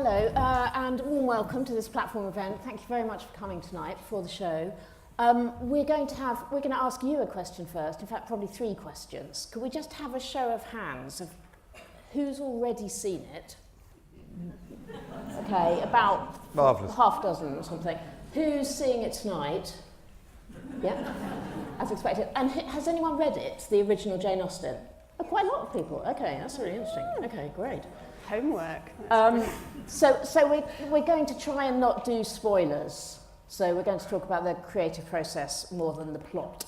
Hello, and warm welcome to this platform event. Thank you very much for coming tonight for the show. We're going to ask you a question first, in fact probably 3 questions. Could we just have a show of hands of who's already seen it? Okay, about half dozen or something. Who's seeing it tonight? Yeah, as expected. And has anyone read it, the original Jane Austen? Oh, quite a lot of people. Okay, that's really interesting. Okay, great. Homework. So we're going to try and not do spoilers. So we're going to talk about the creative process more than the plot.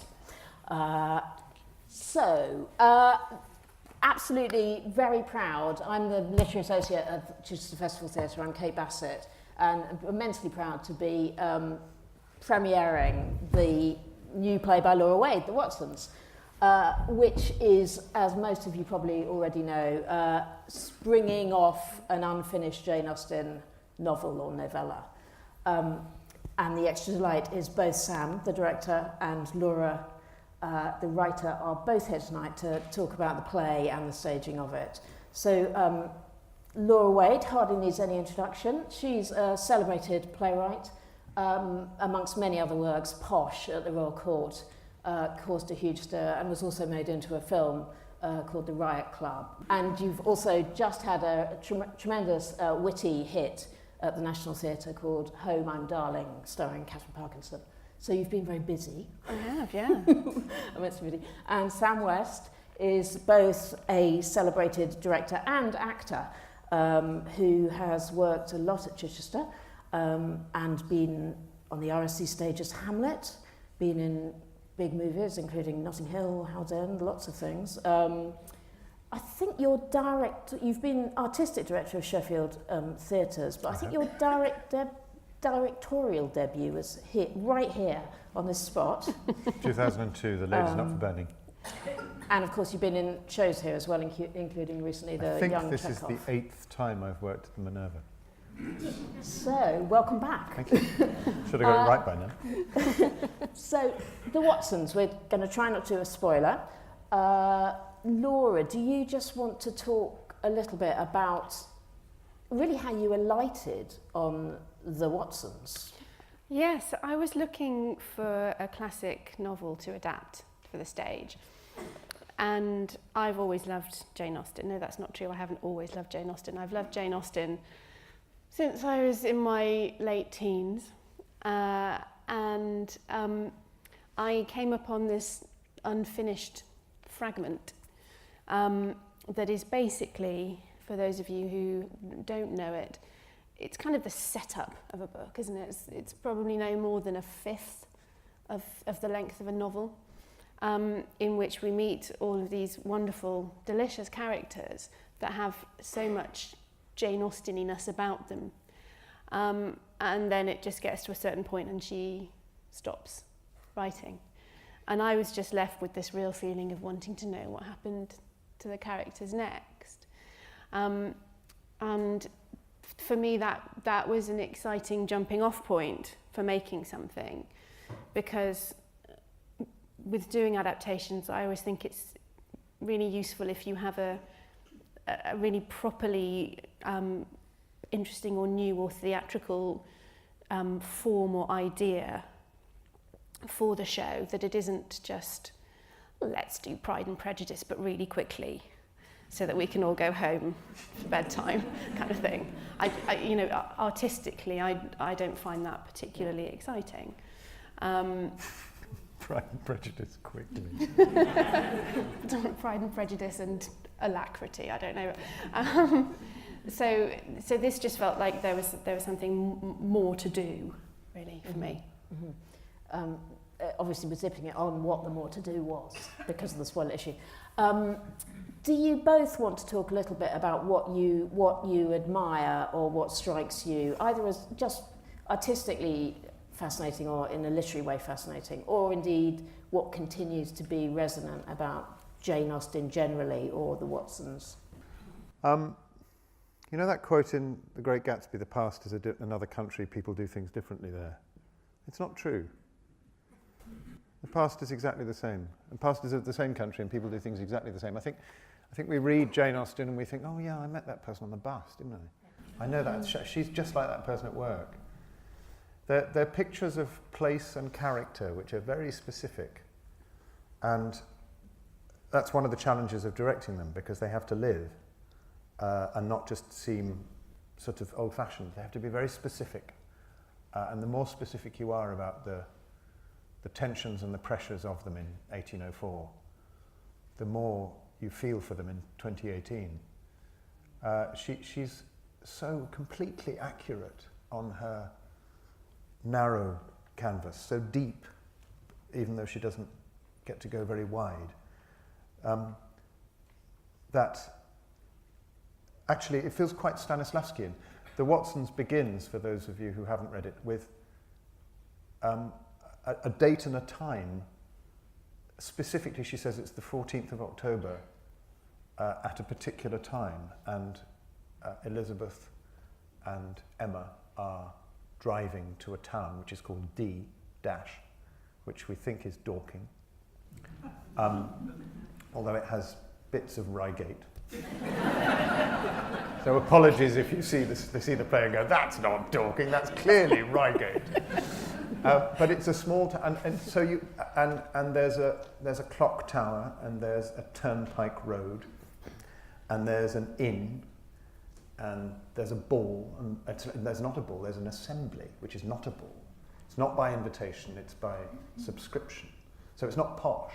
Absolutely very proud. I'm the literary associate of Chichester Festival Theatre. I'm Kate Bassett, and I'm immensely proud to be premiering the new play by Laura Wade, The Watsons, which is, as most of you probably already know, springing off an unfinished Jane Austen novel or novella. And the extra delight is both Sam, the director, and Laura, the writer, are both here tonight to talk about the play and the staging of it. So Laura Wade hardly needs any introduction. She's a celebrated playwright, amongst many other works. Posh at the Royal Court caused a huge stir and was also made into a film called The Riot Club. And you've also just had a tremendous witty hit at the National Theatre called Home, I'm Darling, starring Catherine Parkinson. So you've been very busy. I have, yeah. Immensely busy. And Sam West is both a celebrated director and actor who has worked a lot at Chichester and been on the RSC stage as Hamlet, been in big movies including Notting Hill, Howards End, lots of things. I think you've been artistic director of Sheffield Theatres, but I think your directorial debut was right here on this spot. 2002, The Lady's Not for Burning. And of course you've been in shows here as well, including recently the Young Chekhov. I think this is the 8th time I've worked at the Minerva. So, welcome back. Thank you. Should have got it right by now. So, The Watsons, we're going to try not to do a spoiler. Laura, do you just want to talk a little bit about really how you alighted on The Watsons? Yes, I was looking for a classic novel to adapt for the stage. And I've always loved Jane Austen. No, that's not true. I haven't always loved Jane Austen. I've loved Jane Austen since I was in my late teens. I came upon this unfinished fragment that is basically, for those of you who don't know it, it's kind of the setup of a book, isn't it? It's probably no more than a fifth of the length of a novel, in which we meet all of these wonderful, delicious characters that have so much Jane Austeniness about them. And then it just gets to a certain point and she stops writing. And I was just left with this real feeling of wanting to know what happened to the characters next. And for me, that was an exciting jumping off point for making something, because with doing adaptations, I always think it's really useful if you have a really properly interesting or new or theatrical form or idea for the show, that it isn't just, let's do Pride and Prejudice but really quickly so that we can all go home for bedtime kind of thing. Artistically, I don't find that particularly exciting. Pride and Prejudice quickly. Pride and Prejudice and alacrity, I don't know. So this just felt like there was something more to do, really, for me. Mm-hmm. Obviously we're zipping it on what the more to do was because of the spoiler issue. Do you both want to talk a little bit about what you admire or what strikes you, either as just artistically fascinating or in a literary way fascinating, or indeed what continues to be resonant about Jane Austen generally or the Watsons? You know that quote in The Great Gatsby, the past is another country, people do things differently there? It's not true. The past is exactly the same. The past is the same country and people do things exactly the same. I think we read Jane Austen and we think, oh yeah, I met that person on the bus, didn't I? I know that. She's just like that person at work. They're pictures of place and character which are very specific. And that's one of the challenges of directing them, because they have to live and not just seem sort of old-fashioned. They have to be very specific. And the more specific you are about the tensions and the pressures of them in 1804, the more you feel for them in 2018. She's so completely accurate on her narrow canvas, so deep, even though she doesn't get to go very wide, that actually it feels quite Stanislavskian. The Watsons begins, for those of you who haven't read it, with a date and a time. Specifically, she says it's the 14th of October at a particular time, and Elizabeth and Emma are driving to a town which is called D-, which we think is Dorking, although it has bits of Reigate. So apologies if you see the play and go, that's not Dorking, that's clearly Reigate. But it's a small town, and so there's a clock tower, and there's a turnpike road, and there's an inn, and there's a ball, and there's not a ball, there's an assembly, which is not a ball. It's not by invitation, it's by subscription. So it's not posh,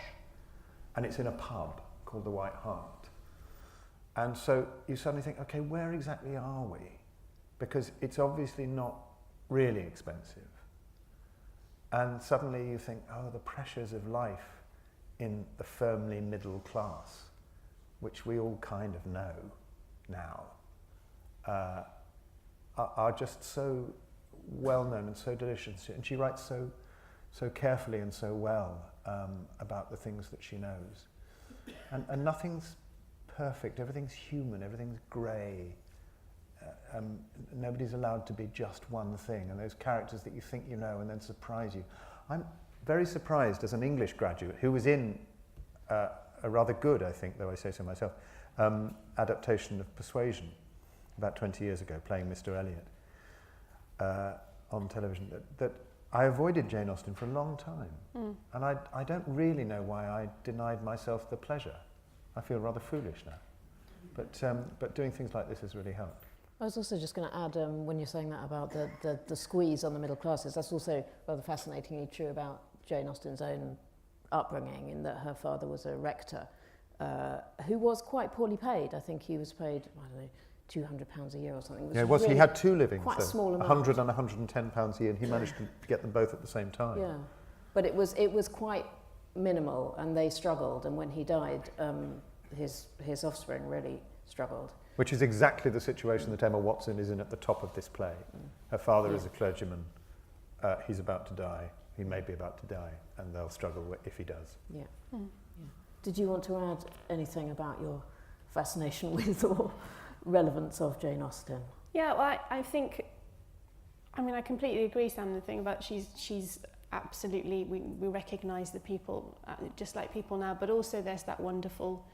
and it's in a pub called the White Hart. And so you suddenly think, okay, where exactly are we? Because it's obviously not really expensive. And suddenly you think, oh, the pressures of life in the firmly middle class, which we all kind of know now, are just so well known and so delicious. And she writes so carefully and so well about the things that she knows. And nothing's perfect, everything's human, everything's grey. Nobody's allowed to be just one thing, and those characters that you think you know and then surprise you. I'm very surprised as an English graduate who was in a rather good, I think, though I say so myself, adaptation of Persuasion about 20 years ago, playing Mr. Elliot on television, that I avoided Jane Austen for a long time. And I don't really know why I denied myself the pleasure. I feel rather foolish now. But doing things like this has really helped. I was also just going to add, when you're saying that about the squeeze on the middle classes, that's also rather fascinatingly true about Jane Austen's own upbringing, in that her father was a rector who was quite poorly paid. I think he was paid, I don't know, £200 a year or something. Yeah, it was. Really, he had two livings, quite a small amount. 100 and 110 pounds a year, and he managed to get them both at the same time. Yeah, but it was quite minimal, and they struggled. And when he died, his offspring really struggled. Which is exactly the situation that Emma Watson is in at the top of this play. Her father is a clergyman. He's about to die. He may be about to die, and they'll struggle if he does. Yeah. Yeah. Did you want to add anything about your fascination with or relevance of Jane Austen? Yeah, well, I think, I mean, I completely agree, Sam, the thing about she's absolutely, we recognise the people just like people now, but also there's that wonderful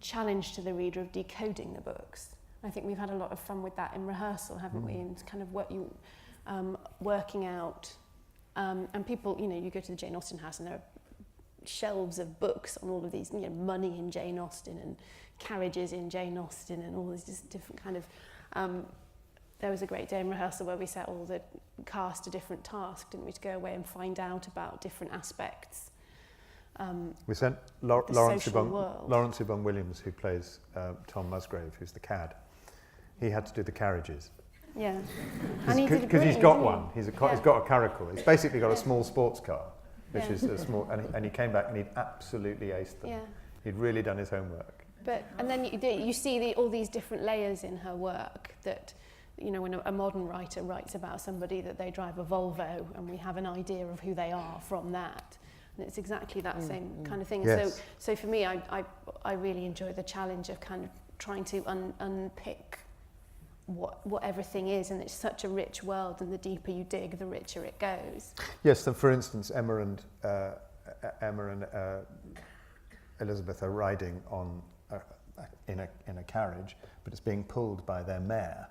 challenge to the reader of decoding the books. I think we've had a lot of fun with that in rehearsal, haven't we? And kind of what you working out, and people, you know, you go to the Jane Austen house and there are shelves of books on all of these, you know, money in Jane Austen and carriages in Jane Austen and all these just different kind of. There was a great day in rehearsal where we set all the cast a different task, didn't we, to go away and find out about different aspects. We sent Lawrence Ibon Williams, who plays Tom Musgrave, who's the cad. He had to do the carriages. Yeah, because he's got one. He's got a caracal. He's basically got a small sports car, which is a small. And he came back and he'd absolutely aced them. Yeah. He'd really done his homework. And then you see all these different layers in her work that, you know, when a modern writer writes about somebody that they drive a Volvo, and we have an idea of who they are from that. And it's exactly that same kind of thing. Yes. So for me, I really enjoy the challenge of kind of trying to unpick what everything is, and it's such a rich world, and the deeper you dig, the richer it goes. Yes, so for instance, Emma and Elizabeth are riding on in a carriage, but it's being pulled by their mare,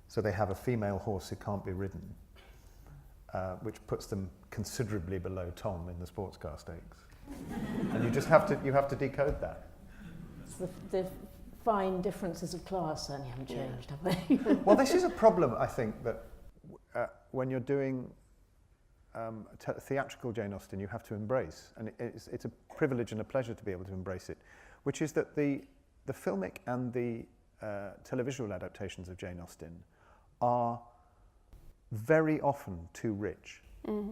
So they have a female horse who can't be ridden, which puts them considerably below Tom in the sports car stakes. And you just have to decode that. So the fine differences of class certainly haven't changed, have they? Well, this is a problem, I think, that when you're doing theatrical Jane Austen, you have to embrace, and it's a privilege and a pleasure to be able to embrace it, which is that the filmic and the televisual adaptations of Jane Austen are very often too rich. Mm-hmm.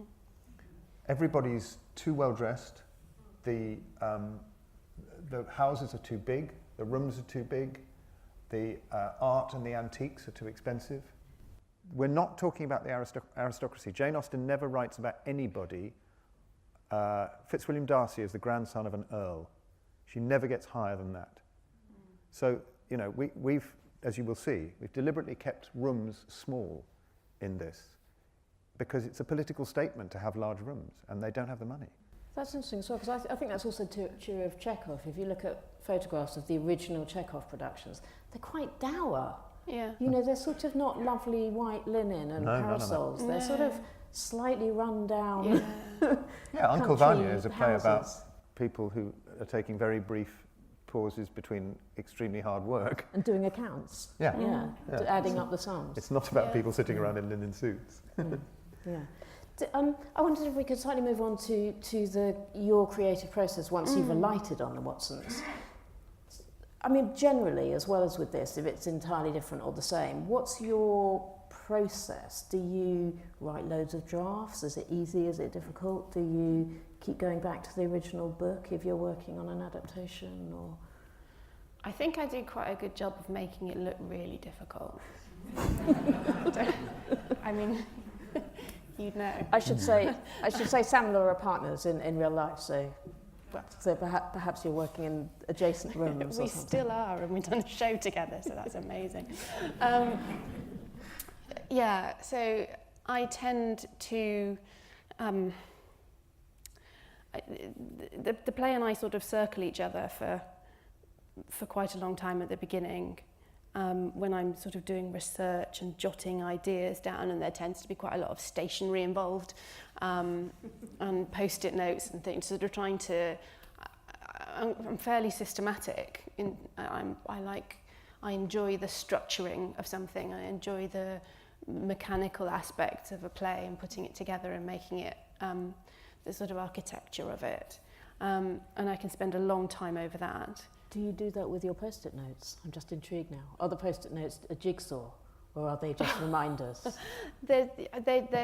Everybody's too well dressed. The houses are too big. The rooms are too big. The art and the antiques are too expensive. We're not talking about the aristocracy. Jane Austen never writes about anybody. Fitzwilliam Darcy is the grandson of an earl. She never gets higher than that. So, you know, we've, as you will see, we've deliberately kept rooms small in this because it's a political statement to have large rooms, and they don't have the money. That's interesting as well, because I think that's also true of Chekhov. If you look at photographs of the original Chekhov productions, they're quite dour. Yeah. You know, they're sort of not lovely white linen and parasols. No. They're sort of slightly run down. Yeah. Yeah, Uncle country Vanya is a play about houses. people who are taking very brief pauses between extremely hard work. And doing accounts. Yeah. Yeah, Yeah. adding up the sums. It's not about Yeah. people sitting around in linen suits. Yeah. I wondered if we could slightly move on to your creative process once you've alighted on the Watsons. I mean, generally, as well as with this, if it's entirely different or the same, what's your process? Do you write loads of drafts? Is it easy? Is it difficult? Do you keep going back to the original book if you're working on an adaptation? Or I think I do quite a good job of making it look really difficult. I mean, you'd know. I should say Sam and Laura are partners in real life, so perhaps you're working in adjacent rooms. We or something. still are, and we've done a show together, so that's amazing. Yeah, so I tend to... the play and I sort of circle each other for quite a long time at the beginning, when I'm sort of doing research and jotting ideas down, and there tends to be quite a lot of stationery involved, and post-it notes and things, sort of trying to... I'm fairly systematic. I enjoy the structuring of something. I enjoy the mechanical aspects of a play and putting it together and making it the sort of architecture of it. And I can spend a long time over that. Do you do that with your post-it notes? I'm just intrigued now. Are the post-it notes a jigsaw, or are they just reminders? They're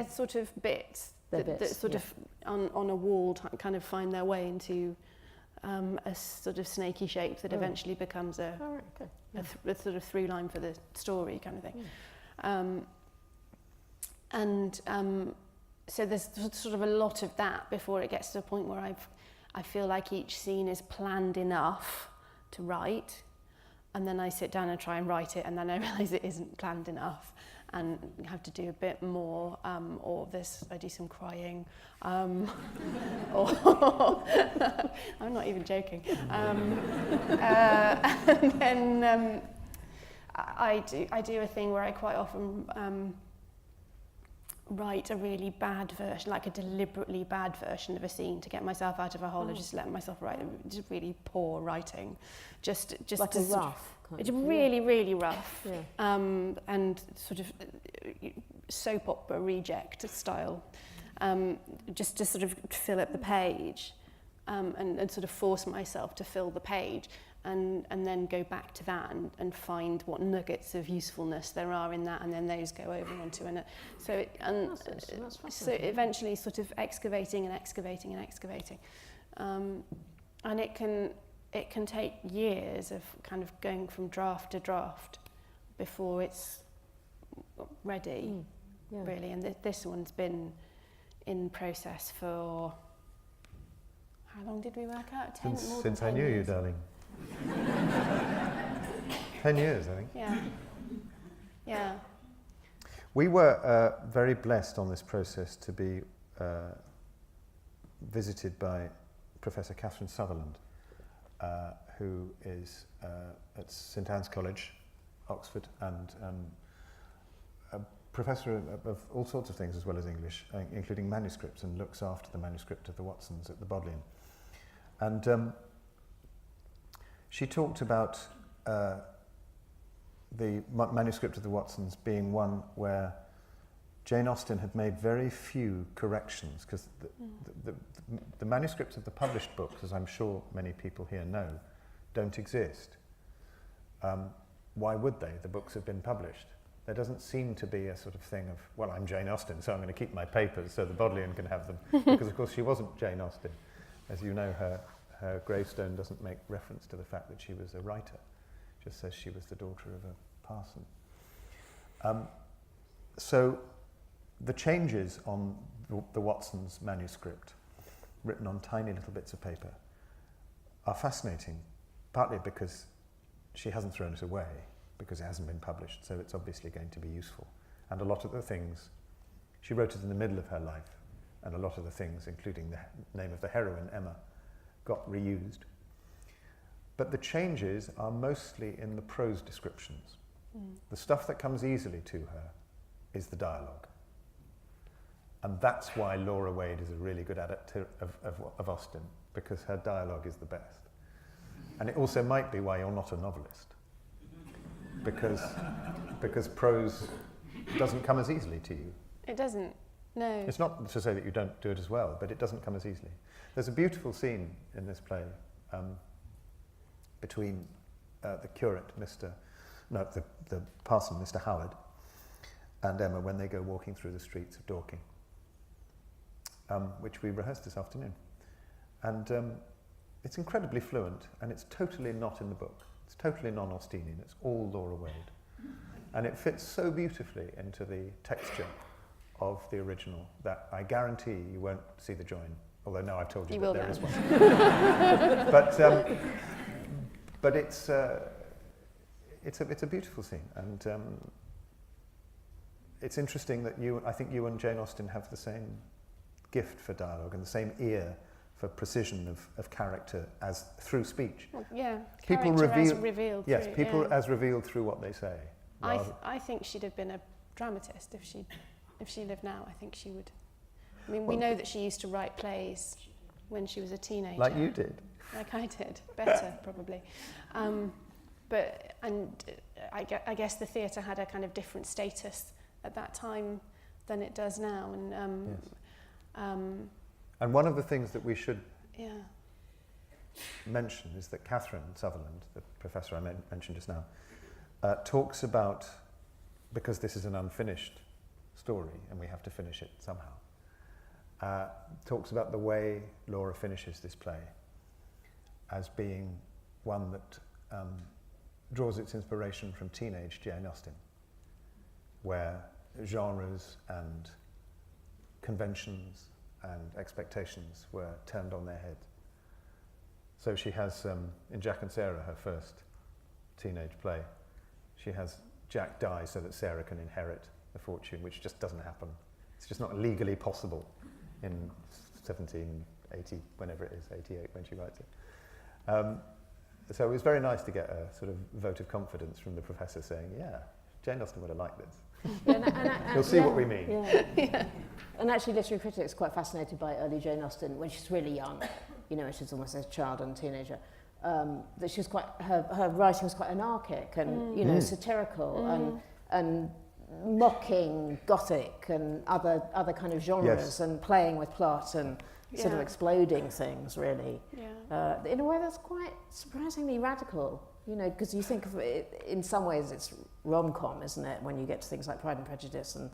sort of bits that sort of on a wall kind of find their way into a sort of snaky shape that eventually becomes a sort of through line for the story kind of thing. So there's sort of a lot of that before it gets to a point where I feel like each scene is planned enough to write, and then I sit down and try and write it, and then I realise it isn't planned enough and have to do a bit more, or I do some crying, or I'm not even joking. And then I do a thing where I quite often write a really bad version, like a deliberately bad version of a scene to get myself out of a hole, and just let myself write just really poor writing, just like a rough kind it's of, really rough, yeah. And sort of soap opera reject style, just to sort of fill up the page, and sort of force myself to fill the page. And then go back to that and find what nuggets of usefulness there are in that, and then those go over onto it. So so eventually sort of excavating, and it can take years of kind of going from draft to draft before it's ready, really. And this one's been in process for, how long did we work out? Since I knew you, darling. 10 years, I think. Yeah. We were very blessed on this process to be visited by Professor Catherine Sutherland, who is at St Anne's College, Oxford, and professor of all sorts of things as well as English, including manuscripts, and looks after the manuscript of the Watsons at the Bodleian. And she talked about the manuscript of the Watsons being one where Jane Austen had made very few corrections, because the manuscripts of the published books, as I'm sure many people here know, don't exist. Why would they? The books have been published. There doesn't seem to be a sort of thing of, well, I'm Jane Austen, so I'm going to keep my papers so the Bodleian can have them. Because, of course, she wasn't Jane Austen. As you know, her gravestone doesn't make reference to the fact that she was a writer. It just says she was the daughter of a parson. So the changes on the Watsons' manuscript, written on tiny little bits of paper, are fascinating, partly because she hasn't thrown it away, because it hasn't been published, so it's obviously going to be useful. And a lot of the things, she wrote it in the middle of her life, and a lot of the things, including the name of the heroine, Emma, got reused. But the changes are mostly in the prose descriptions. The stuff that comes easily to her is the dialogue. And that's why Laura Wade is a really good adapter of Austen, because her dialogue is the best. And it also might be why you're not a novelist, because prose doesn't come as easily to you. It doesn't, no. It's not to say that you don't do it as well, but it doesn't come as easily. There's a beautiful scene in this play between the curate, the parson, Mr. Howard, and Emma when they go walking through the streets of Dorking, which we rehearsed this afternoon. And it's incredibly fluent, and it's totally not in the book. It's totally non-Austenian. It's all Laura Wade. And it fits so beautifully into the texture of the original that I guarantee you won't see the join. Although now I've told you that there is one. But it's a beautiful scene, and it's interesting that I think you and Jane Austen have the same gift for dialogue and the same ear for precision of character as through speech. Well, yeah, people as revealed. Yes, through, people yeah. as revealed through what they say. I think she'd have been a dramatist if she lived now. I think she would. I mean, we know that she used to write plays when she was a teenager. Like you did. Like I did, better probably. But I guess the theatre had a kind of different status at that time than it does now, and yes. And one of the things that we should mention is that Catherine Sutherland, the professor I mentioned just now, talks about, because this is an unfinished story and we have to finish it somehow, talks about the way Laura finishes this play as being one that draws its inspiration from teenage Jane Austen, where genres and conventions and expectations were turned on their head. So she has, in Jack and Sarah, her first teenage play, she has Jack die so that Sarah can inherit the fortune, which just doesn't happen. It's just not legally possible in 1780, whenever it is, 88 when she writes it. So it was very nice to get a sort of vote of confidence from the professor saying, yeah, Jane Austen would have liked this. You'll see what we mean. Yeah. And actually literary critics are quite fascinated by early Jane Austen when she's really young, she's almost a child and teenager. That she was quite, her writing was quite anarchic and satirical and mocking Gothic and other kind of genres and playing with plot and sort of exploding things really. In a way that's quite surprisingly radical. Because you think of it, in some ways it's rom-com, isn't it, when you get to things like Pride and Prejudice, and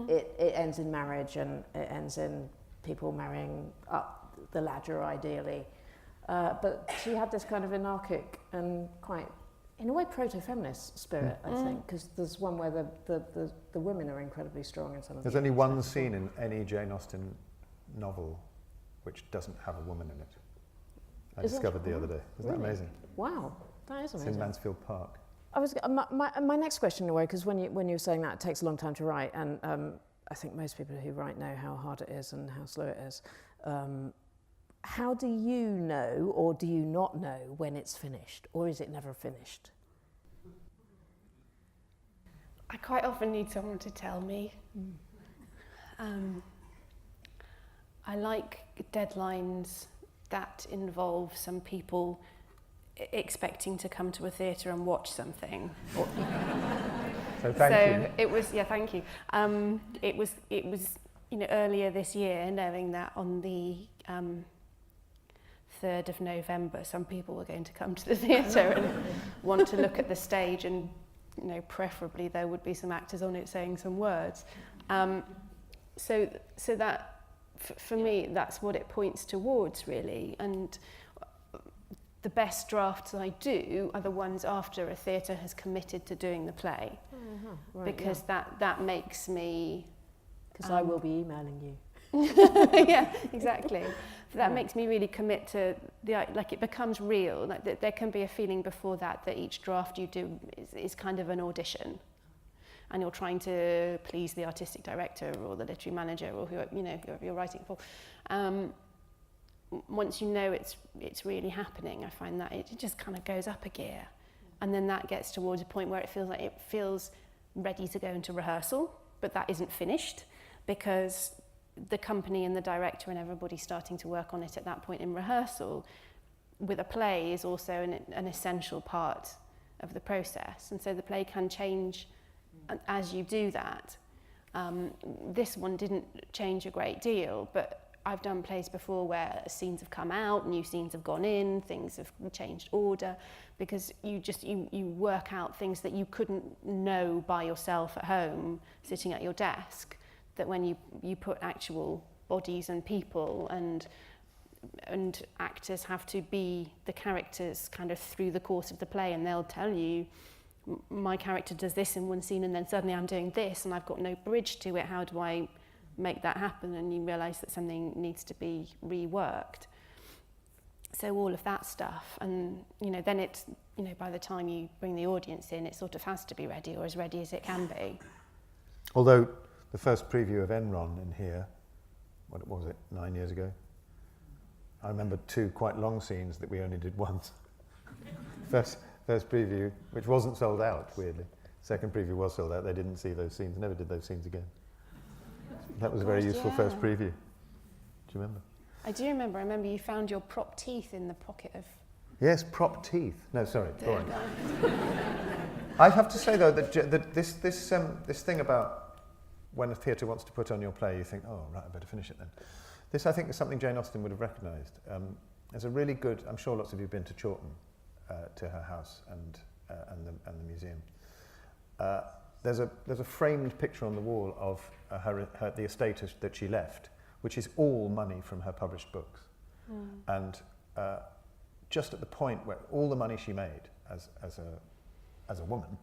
it ends in marriage and it ends in people marrying up the ladder ideally. But she had this kind of anarchic and quite, in a way, proto-feminist spirit, I think, because there's one where the women are incredibly strong in some of There's only one scene in any Jane Austen novel which doesn't have a woman in it. I discovered the other day. Isn't that amazing? Wow. That is amazing. It's in Mansfield Park. My next question, in a way, because when you were saying that, it takes a long time to write, and I think most people who write know how hard it is and how slow it is. How do you know, or do you not know, when it's finished, or is it never finished? I quite often need someone to tell me. I like deadlines that involve some people expecting to come to a theatre and watch something. So thank you. It was, thank you. It was, earlier this year, knowing that on the 3rd of November, some people were going to come to the theatre and want to look at the stage, and preferably there would be some actors on it saying some words. So that, for me, that's what it points towards, really. And the best drafts I do are the ones after a theatre has committed to doing the play, because that makes me... Because I will be emailing you. Yeah, exactly. That makes me really commit to it becomes real. Like there can be a feeling before that each draft you do is kind of an audition, and you're trying to please the artistic director or the literary manager or who you're writing for. Once you know it's really happening, I find that it just kind of goes up a gear, and then that gets towards a point where it feels ready to go into rehearsal, but that isn't finished, because the company and the director and everybody starting to work on it at that point in rehearsal with a play is also an essential part of the process, and so the play can change as you do that. This one didn't change a great deal, but I've done plays before where scenes have come out, new scenes have gone in, things have changed order, because you work out things that you couldn't know by yourself at home sitting at your desk, that when you put actual bodies and people and actors have to be the characters kind of through the course of the play, and they'll tell you, my character does this in one scene and then suddenly I'm doing this and I've got no bridge to it, how do I make that happen? And you realise that something needs to be reworked. So all of that stuff, and then it's, by the time you bring the audience in, it sort of has to be ready, or as ready as it can be. Although the first preview of Enron in here, what was it, 9 years ago? I remember 2 quite long scenes that we only did once. First preview, which wasn't sold out, weirdly. Second preview was sold out. They didn't see those scenes, never did those scenes again. That was a very useful first preview. Do you remember? I do remember. I remember you found your prop teeth in the pocket of... Yes, prop teeth. No, sorry, boring. I have to say, though, that this thing about when a theatre wants to put on your play, you think, oh, right, I better finish it then. This, I think, is something Jane Austen would have recognised. There's a really good... I'm sure lots of you have been to Chawton, to her house and the museum. There's a framed picture on the wall of the estate that she left, which is all money from her published books. And just at the point where all the money she made as a woman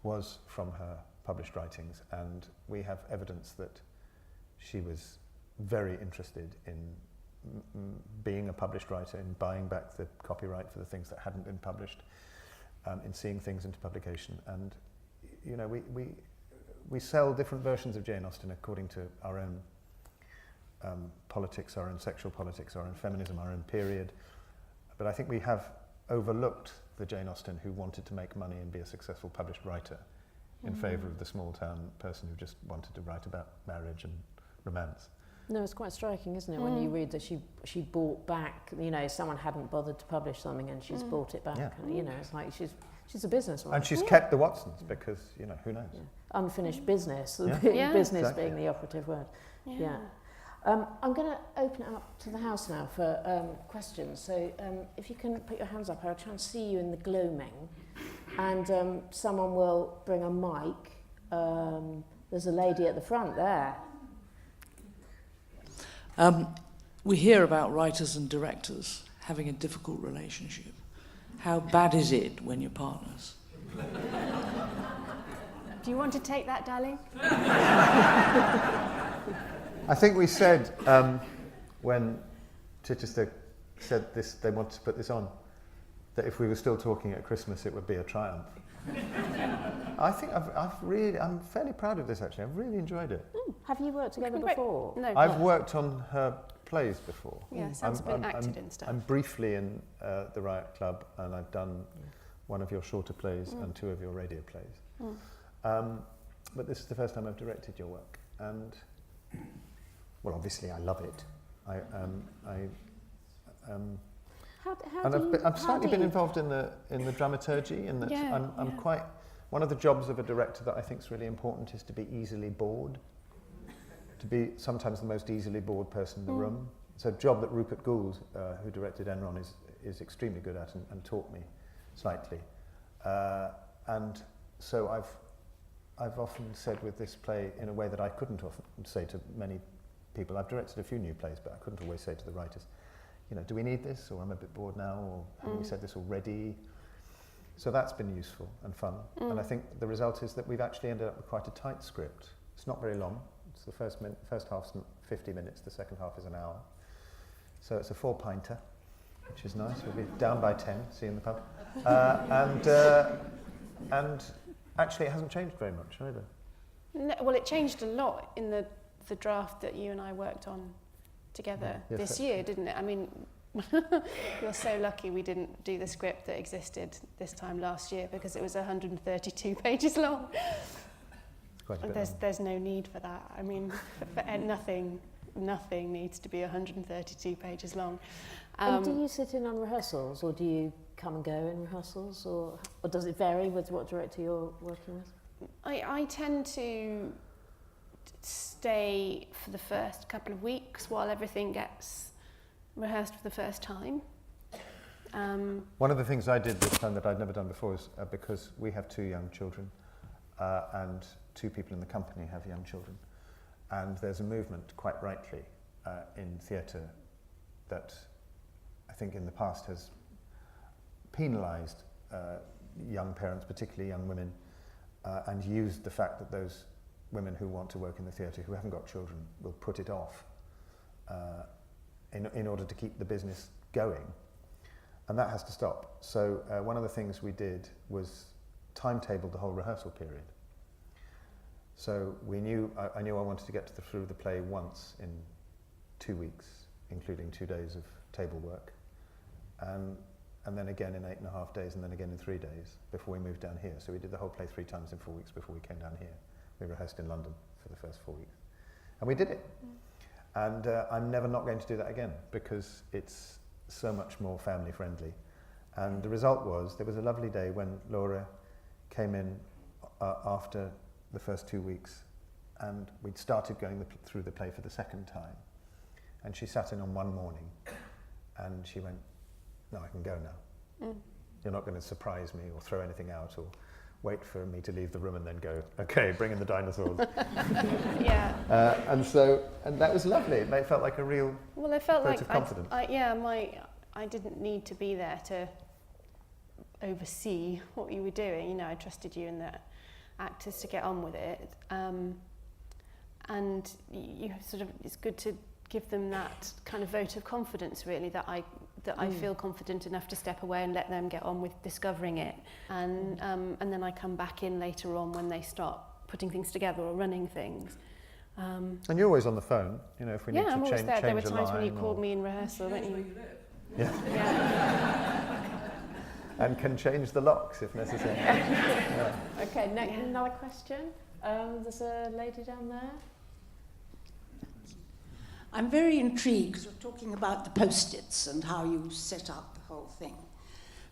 was from her published writings, and we have evidence that she was very interested in being a published writer, in buying back the copyright for the things that hadn't been published, in seeing things into publication. And we sell different versions of Jane Austen according to our own politics, our own sexual politics, our own feminism, our own period. But I think we have overlooked the Jane Austen who wanted to make money and be a successful published writer in favour of the small town person who just wanted to write about marriage and romance. No, it's quite striking, isn't it, when you read that she bought back, someone hadn't bothered to publish something and she's bought it back. Yeah. And, it's like she's a businesswoman. And she's kept the Watsons because, who knows? Yeah. Unfinished business, Yeah. business Exactly. being the operative word. Yeah. I'm going to open it up to the house now for questions. So if you can put your hands up, I'll try and see you in the gloaming. And someone will bring a mic. There's a lady at the front there. We hear about writers and directors having a difficult relationship. How bad is it when you're partners? Do you want to take that, darling? I think we said when Chichester said this, they wanted to put this on, that if we were still talking at Christmas, it would be a triumph. I think I'm fairly proud of this, actually. I've really enjoyed it. Have you worked together before? No. I've worked on her plays before. Yeah, Sam's been acted in stuff. I'm briefly in the Riot Club, and I've done one of your shorter plays and 2 of your radio plays. But this is the first time I've directed your work, and well, obviously I love it. I've slightly been involved in the dramaturgy, in that I'm quite. One of the jobs of a director that I think is really important is to be easily bored. To be sometimes the most easily bored person in the room. It's a job that Rupert Gould, who directed Enron, is extremely good at and taught me slightly. And so I've often said with this play in a way that I couldn't often say to many people. I've directed a few new plays, but I couldn't always say to the writers, you know, do we need this, or I'm a bit bored now, or haven't we said this already? So that's been useful and fun. And I think the result is that we've actually ended up with quite a tight script. It's not very long. It's the first half's 50 minutes, the second half is an hour. So it's a 4-pinter, which is nice. We'll be down by 10, see you in the pub. And actually it hasn't changed very much either. No, well, it changed a lot in the draft that you and I worked on together this year, didn't it? I mean, you're so lucky we didn't do the script that existed this time last year, because it was 132 pages long. There's no need for that. I mean, nothing needs to be 132 pages long. And do you sit in on rehearsals, or do you come and go in rehearsals, or does it vary with what director you're working with? I tend to stay for the first couple of weeks while everything gets rehearsed for the first time. One of the things I did this time that I'd never done before is because we have 2 young children and 2 people in the company have young children, and there's a movement, quite rightly, in theatre that I think in the past has penalised young parents, particularly young women, and used the fact that those women who want to work in the theatre, who haven't got children, will put it off in order to keep the business going. And that has to stop. So one of the things we did was timetable the whole rehearsal period. So I knew I wanted to get through the play once in 2 weeks, including 2 days of table work, and then again in 8.5 days, and then again in 3 days before we moved down here. So we did the whole play 3 times in 4 weeks before we came down here. We rehearsed in London for the first 4 weeks, and we did it. And I'm never not going to do that again, because it's so much more family friendly. And the result was, there was a lovely day when Laura came in after the first 2 weeks, and we'd started going through the play for the second time. And she sat in on one morning, and she went, "No, I can go now. You're not going to surprise me or throw anything out or wait for me to leave the room and then go, okay, bring in the dinosaurs." And that was lovely. It felt like a real vote of confidence. I didn't need to be there to oversee what you were doing. You know, I trusted you and the actors to get on with it. And you sort of, it's good to give them that kind of vote of confidence, really, that I feel confident enough to step away and let them get on with discovering it. And then I come back in later on when they start putting things together or running things. And you're always on the phone, you know, if we need to change a line. Yeah, I'm always there. There were times when you called me in rehearsal, weren't you? Yeah. And can change the locks if necessary. Yeah. Okay, another question. There's a lady down there. I'm very intrigued because we're talking about the post-its and how you set up the whole thing.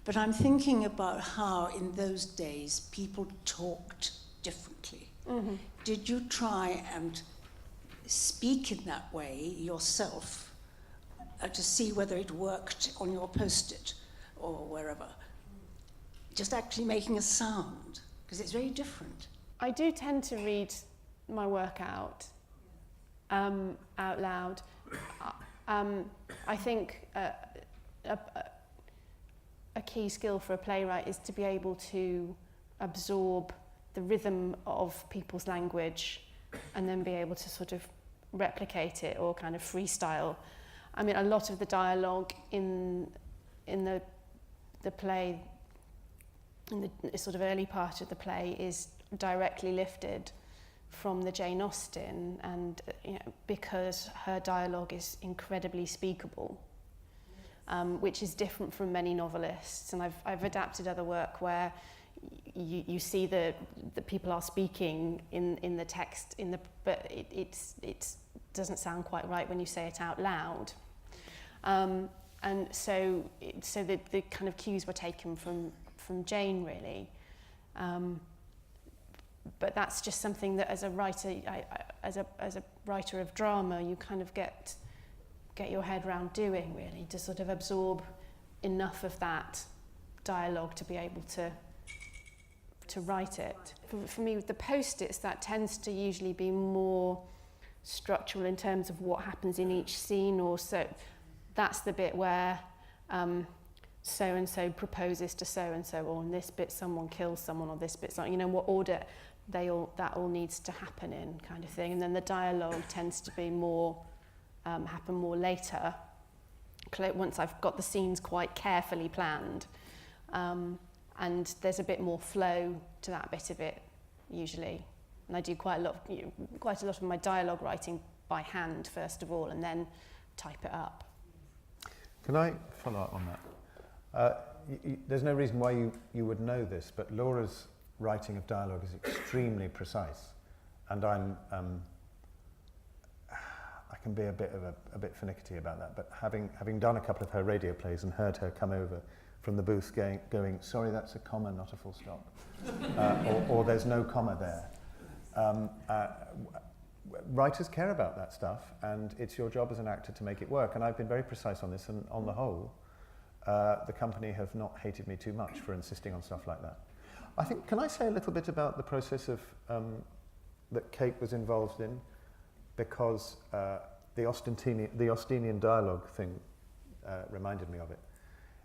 But I'm thinking about how in those days people talked differently. Mm-hmm. Did you try and speak in that way yourself to see whether it worked on your post-it or wherever? Just actually making a sound, because it's very different. I do tend to read my work out loud. I think a key skill for a playwright is to be able to absorb the rhythm of people's language and then be able to sort of replicate it or kind of freestyle. I mean, a lot of the dialogue in the play, in the sort of early part of the play, is directly lifted from the Jane Austen, and you know, because her dialogue is incredibly speakable, which is different from many novelists. And I've adapted other work where you see the people are speaking in the text, but it doesn't sound quite right when you say it out loud. And so the kind of cues were taken from Jane, really. But that's just something that as a writer, as a writer of drama, you kind of get your head around doing, really, to sort of absorb enough of that dialogue to be able to write it. For me, with the post-its, that tends to usually be more structural in terms of what happens in each scene, or so. That's the bit where so-and-so proposes to so-and-so, or in this bit someone kills someone, or this bit, you know, what order that all needs to happen in, kind of thing. And then the dialogue tends to be more, happen more later, once I've got the scenes quite carefully planned. And there's a bit more flow to that bit of it, usually. And I do quite a lot of my dialogue writing by hand, first of all, and then type it up. Can I follow up on that? There's no reason why you would know this, but Laura's writing of dialogue is extremely precise, and I can be a bit finicky about that. But having done a couple of her radio plays and heard her come over from the booth going, sorry, that's a comma, not a full stop, or there's no comma there. Writers care about that stuff, and it's your job as an actor to make it work. And I've been very precise on this, and on the whole, the company have not hated me too much for insisting on stuff like that. I think, can I say a little bit about the process of that Kate was involved in? Because the Austenian dialogue thing reminded me of it.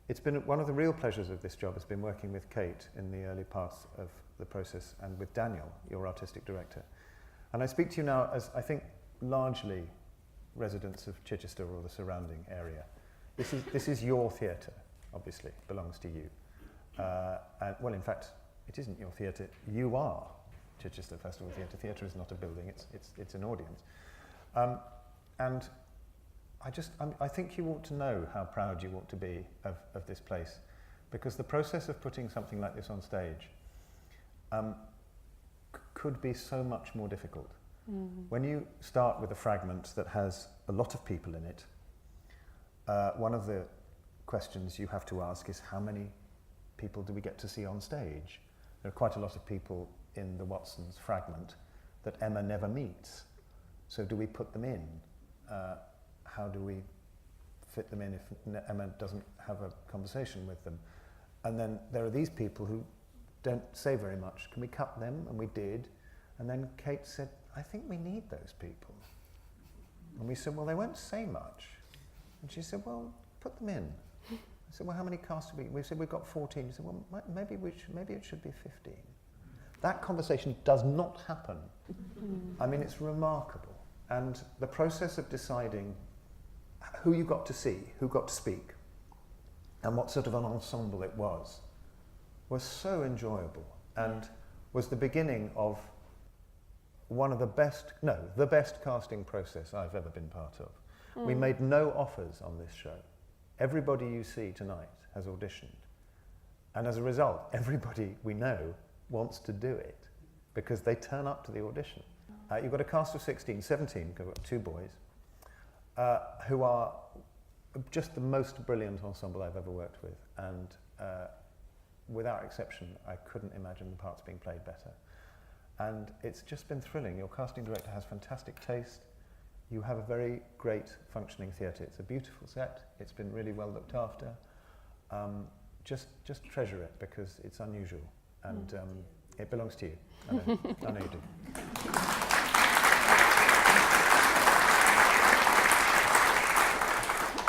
It's been one of the real pleasures of this job has been working with Kate in the early parts of the process, and with Daniel, your artistic director. And I speak to you now as, I think, largely residents of Chichester or the surrounding area. This is your theatre, obviously, belongs to you. And, well, in fact, it isn't your theatre. You are Chichester Festival Theatre. Theatre is not a building, it's an audience. And I think you ought to know how proud you ought to be of this place, because the process of putting something like this on stage could be so much more difficult. Mm-hmm. When you start with a fragment that has a lot of people in it, one of the questions you have to ask is, how many people do we get to see on stage? There are quite a lot of people in the Watsons fragment that Emma never meets. So do we put them in? How do we fit them in if Emma doesn't have a conversation with them? And then there are these people who don't say very much. Can we cut them? And we did. And then Kate said, I think we need those people. And we said, well, they won't say much. And she said, well, put them in. I said, well, how many casts do we? We said, we've got 14. She said, well, maybe it should be 15. That conversation does not happen. I mean, it's remarkable. And the process of deciding who you got to see, who got to speak, and what sort of an ensemble it was so enjoyable, and was the beginning of the best casting process I've ever been part of. We made no offers on this show. Everybody you see tonight has auditioned. And as a result, everybody we know wants to do it because they turn up to the audition. You've got a cast of 17, we've got 2 boys, who are just the most brilliant ensemble I've ever worked with. And without exception, I couldn't imagine the parts being played better. And it's just been thrilling. Your casting director has fantastic taste. You have a very great functioning theatre. It's a beautiful set. It's been really well looked after. Just treasure it because it's unusual, and it belongs to you. I know you do.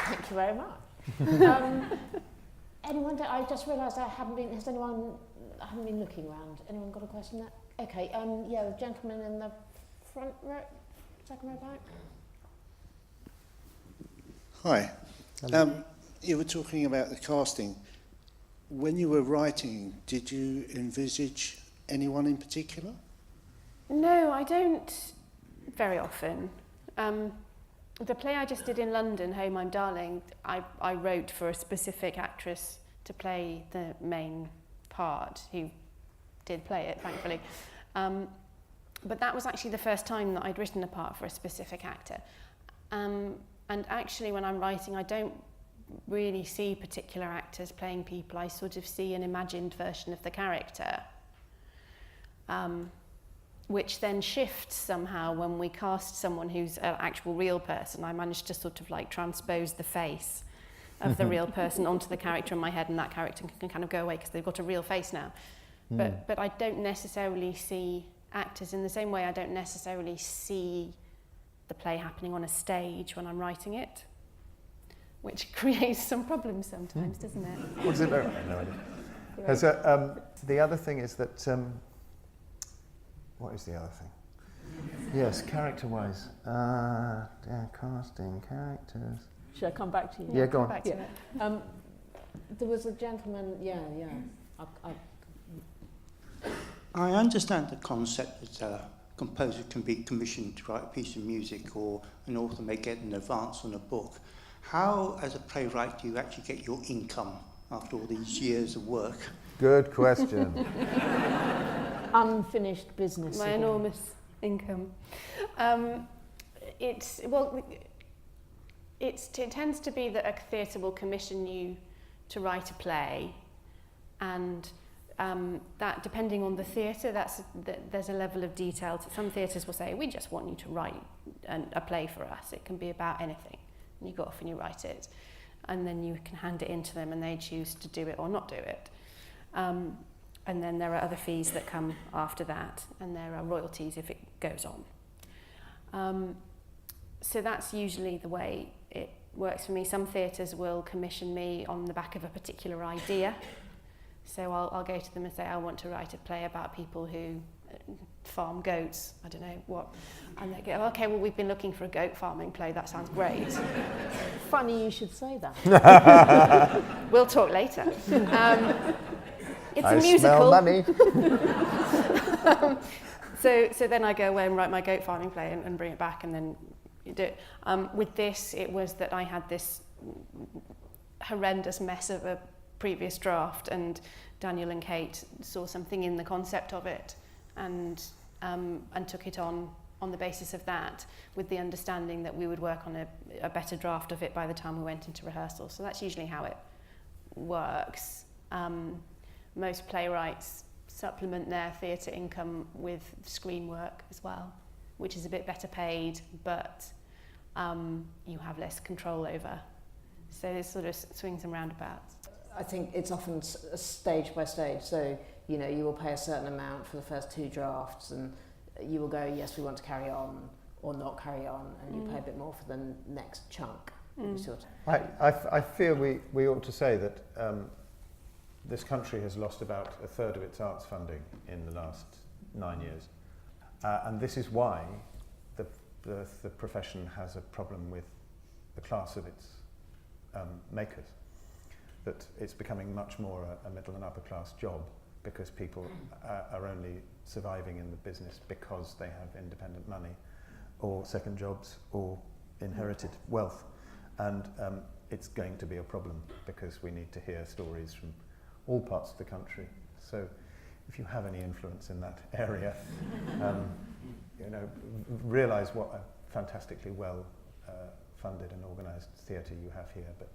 Thank you very much. Anyone? I just realised I haven't been looking around. Anyone got a question there? Okay. Yeah, the gentleman in the front row, second row back. Hi. You were talking about the casting. When you were writing, did you envisage anyone in particular? No, I don't very often. The play I just did in London, Home I'm Darling, I wrote for a specific actress to play the main part, who did play it, thankfully. But that was actually the first time that I'd written a part for a specific actor. And actually, when I'm writing, I don't really see particular actors playing people. I sort of see an imagined version of the character, which then shifts somehow when we cast someone who's an actual real person. I managed to sort of like transpose the face of the real person onto the character in my head, and that character can kind of go away because they've got a real face now. But I don't necessarily see actors in the same way. I don't necessarily see the play happening on a stage when I'm writing it, which creates some problems sometimes, doesn't it? What does it look like? No idea. The other thing is that, what is the other thing? Yes, character-wise. Casting, characters. Should I come back to you? Yeah, go on. Back to it. There was a gentleman, I understand the concept that a composer can be commissioned to write a piece of music, or an author may get an advance on a book. How, as a playwright, do you actually get your income after all these years of work? Good question. Unfinished business. My again. enormous income. It tends to be that a theatre will commission you to write a play, and that, depending on the theatre, there's a level of detail. Some theatres will say, we just want you to write a play for us. It can be about anything. And you go off and you write it, and then you can hand it in to them, and they choose to do it or not do it. And then there are other fees that come after that, and there are royalties if it goes on. So that's usually the way it works for me. Some theatres will commission me on the back of a particular idea. So I'll go to them and say, I want to write a play about people who farm goats, I don't know what. And they go, okay, well, we've been looking for a goat farming play, that sounds great. Funny you should say that. We'll talk later. It's a I musical. smell money. So then I go away and write my goat farming play and bring it back, and then you do it. With this, it was that I had this horrendous mess of a previous draft, and Daniel and Kate saw something in the concept of it, and took it on the basis of that, with the understanding that we would work on a better draft of it by the time we went into rehearsal. So that's usually how it works. Most playwrights supplement their theatre income with screen work as well, which is a bit better paid, but you have less control over. So there's sort of swings and roundabouts. I think it's often stage by stage. So, you will pay a certain amount for the first 2 drafts, and you will go, yes, we want to carry on, or not carry on, and you pay a bit more for the next chunk. I feel we ought to say that this country has lost about a third of its arts funding in the last 9 years. And this is why the profession has a problem with the class of its makers. That it's becoming much more a middle and upper class job, because people are only surviving in the business because they have independent money or second jobs or inherited wealth. And it's going to be a problem, because we need to hear stories from all parts of the country. So if you have any influence in that area, realise what a fantastically well funded and organised theatre you have here, but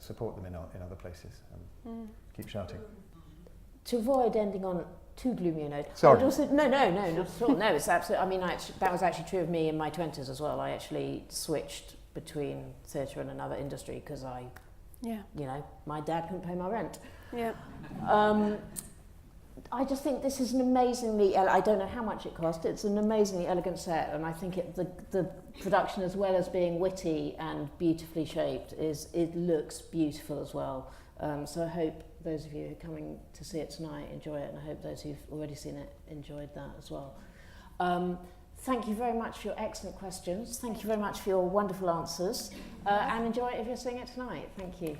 support them in other places and keep shouting. To avoid ending on too gloomy a note. Sorry. No, not at all. No, it's absolutely. That was actually true of me in my 20s as well. I actually switched between theatre and another industry because my dad couldn't pay my rent. Yeah. I just think this is an amazingly, I don't know how much it cost, it's an amazingly elegant set, and I think the production, as well as being witty and beautifully shaped, it looks beautiful as well. So I hope those of you who are coming to see it tonight enjoy it, and I hope those who've already seen it enjoyed that as well. Thank you very much for your excellent questions. Thank you very much for your wonderful answers, and enjoy it if you're seeing it tonight. Thank you.